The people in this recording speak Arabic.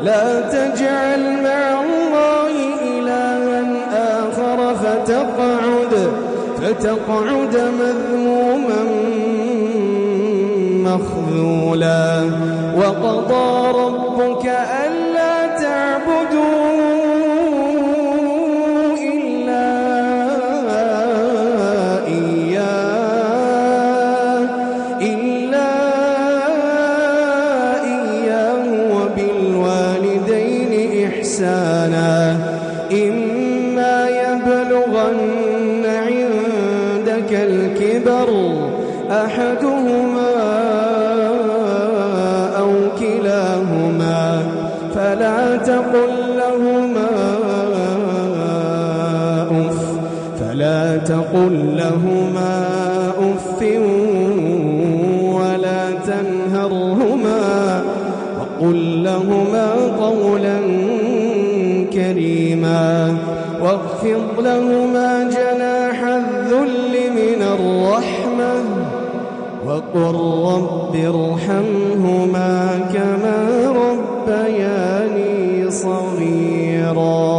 لا تجعل مع الله إلها آخر فتقعد مذموما مخذولا. وقضى ربك ألا تعبدوا إلا إياه وبالوالدين إحسانا. إما يبلغن عندك الكبر أحدهما أو كلاهما فلا تقل لهما أف ولا تنهرهما وقل لهما قولا كريما. واخفض لهما جناح الذل من الرحمة وقل رب ارحمهما كما ربياني صغيرا.